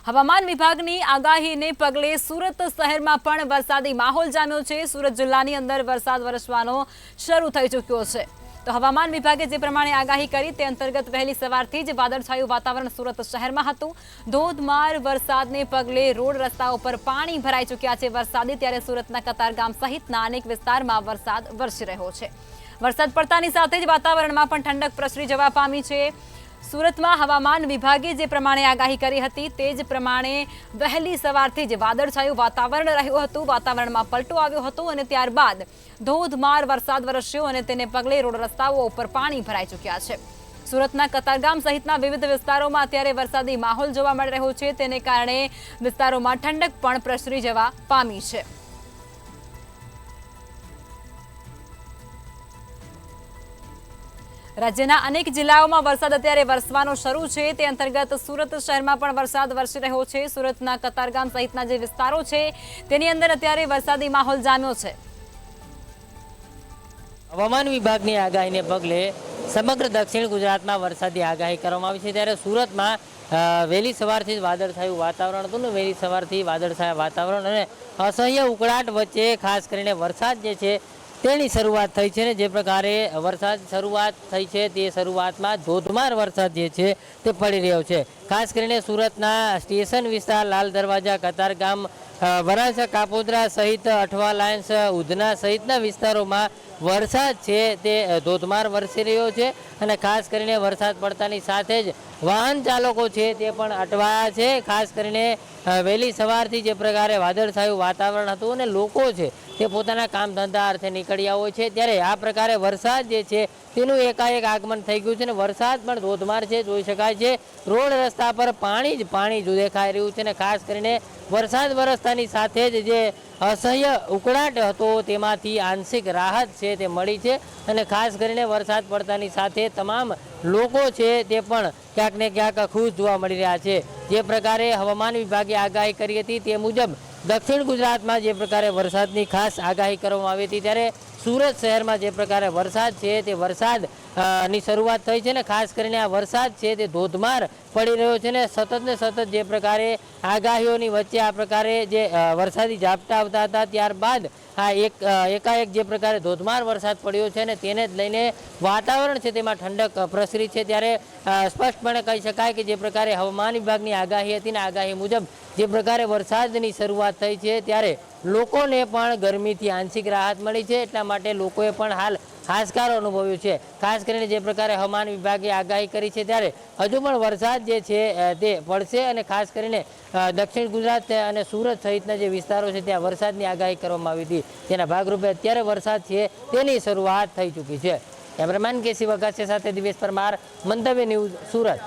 હવામાન વિભાગની આગાહીને પગલે સુરત શહેરમાં પણ વરસાદી માહોલ જામ્યો છે। સુરત જિલ્લાની અંદર વરસાદ વરસવાનો શરૂ થઈ ચૂક્યો છે। તો હવામાન વિભાગે જે પ્રમાણે આગાહી કરી તે અંતર્ગત વહેલી સવારથી જ વાદળછાયું વાતાવરણ સુરત શહેરમાં હતું। ધોધમાર વરસાદને પગલે રોડ રસ્તાઓ પર પાણી ભરાઈ ચૂક્યા છે વરસાદી, ત્યારે સુરતના કતારગામ સહિતના અનેક વિસ્તારમાં વરસાદ વરસી રહ્યો છે। વરસાદ પડતાની સાથે જ વાતાવરણમાં પણ ઠંડક પ્રસરી જવા પામી છે। સુરતમાં હવામાન વિભાગે જે પ્રમાણે આગાહી કરી હતી તે જ પ્રમાણે વહેલી સવારથી જ વાદળછાયું વાતાવરણ રહ્યું હતું। વાતાવરણમાં પલટો આવ્યો હતો અને ત્યારબાદ ધોધમાર વરસાદ વરસ્યો અને તેને પગલે રોડ રસ્તાઓ ઉપર પાણી ભરાઈ ચૂક્યા છે। સુરતના કતારગામ સહિતના વિવિધ વિસ્તારોમાં અત્યારે વરસાદી માહોલ જોવા મળી રહ્યો છે, તેને કારણે વિસ્તારોમાં ઠંડક પણ પ્રસરી જવા પામી છે। રાજ્યના અનેક જિલ્લાઓમાં વરસાદ અત્યારે વરસવાનો શરૂ છે, તે અંતર્ગત સુરત શહેરમાં પણ વરસાદ વરસી રહ્યો છે। સુરતના કતારગામ સહિતના જે વિસ્તારો છે તેની અંદર અત્યારે વરસાદી માહોલ જામ્યો છે। હવામાન વિભાગની આગાહીને પગલે સમગ્ર દક્ષિણ ગુજરાતમાં વરસાદી આગાહી કરવામાં આવી છે, ત્યારે સુરતમાં વહેલી સવારથી જ વાદળછાયું વાતાવરણ હતું ને વહેલી સવારથી વાદળછાયા વાતાવરણ અને અસહ્ય ઉકળાટ વચ્ચે ખાસ કરીને વરસાદ જે છે તેની શરૂઆત થઈ છે ને જે પ્રકારે વરસાદ શરૂઆત થઈ છે તે શરૂઆતમાં ધોધમાર વરસાદ જે છે તે પડી રહ્યો છે। ખાસ કરીને સુરતના સ્ટેશન વિસ્તાર, લાલ દરવાજા, કતારગામ, વરાછા, કાપોદ્રા સહિત અઠવા લાઇન્સ, ઉધના સહિતના વિસ્તારોમાં વરસાદ છે તે ધોધમાર વરસી રહ્યો છે અને ખાસ કરીને વરસાદ પડતાની સાથે જ વાહન ચાલકો છે તે પણ અટવાયા છે। ખાસ કરીને વહેલી સવારથી જે પ્રકારે વાદળછાયું વાતાવરણ હતું અને લોકો છે તે પોતાના કામ ધંધા અર્થે નીકળ્યા હોય છે, ત્યારે આ પ્રકારે વરસાદ જે છે તેનું એકાએક આગમન થઈ ગયું છે અને વરસાદ પણ ધોધમાર છે, જોઈ શકાય છે। રોડ રસ્તા પર પાણી જ પાણી દેખાઈ રહ્યું છે અને ખાસ કરીને વરસાદ વરસતાની સાથે જ જે અસહ્ય ઉકળાટ હતો તેમાંથી આંશિક રાહત છે તે મળી છે અને ખાસ કરીને વરસાદ પડતાની સાથે તમામ લોકો છે તે પણ ક્યાંક ને ક્યાંક ખુશ જોવા મળી રહ્યા છે। જે પ્રકારે હવામાન વિભાગે આગાહી કરી હતી તે મુજબ દક્ષિણ ગુજરાતમાં જે પ્રકારે વરસાદની ખાસ આગાહી કરવામાં આવી હતી, ત્યારે સુરત શહેરમાં જે પ્રકારે વરસાદ છે તે વરસાદ ની શરૂઆત થઈ છે ને ખાસ કરીને આ વરસાદ છે તે ધોધમાર પડી રહ્યો છે ને સતત જે પ્રકારે આગાહીઓની વચ્ચે આ પ્રકારે જે વરસાદી ઝાપટા આવતા હતા ત્યારબાદ આ એકાએક જે પ્રકારે ધોધમાર વરસાદ પડ્યો છે ને તેને જ લઈને વાતાવરણ છે તેમાં ઠંડક પ્રસરી છે। ત્યારે સ્પષ્ટપણે કહી શકાય કે જે પ્રકારે હવામાન વિભાગની આગાહી હતી ને આગાહી મુજબ જે પ્રકારે વરસાદની શરૂઆત થઈ છે ત્યારે લોકોને પણ ગરમીથી આંશિક રાહત મળી છે, એટલા માટે લોકોએ પણ હાલ હાશકારો અનુભવ્યો છે। ખાસ કરીને જે પ્રકારે હવામાન વિભાગે આગાહી કરી છે ત્યારે હજુ પણ વરસાદ જે છે તે પડશે અને ખાસ કરીને દક્ષિણ ગુજરાત અને સુરત સહિતના જે વિસ્તારો છે ત્યાં વરસાદની આગાહી કરવામાં આવી હતી, તેના ભાગરૂપે અત્યારે વરસાદ છે તેની શરૂઆત થઈ ચૂકી છે। કેમેરામેન કેસી વઘાસિયા સાથે દિવેશ પરમાર, મંતવ્ય ન્યૂઝ, સુરત।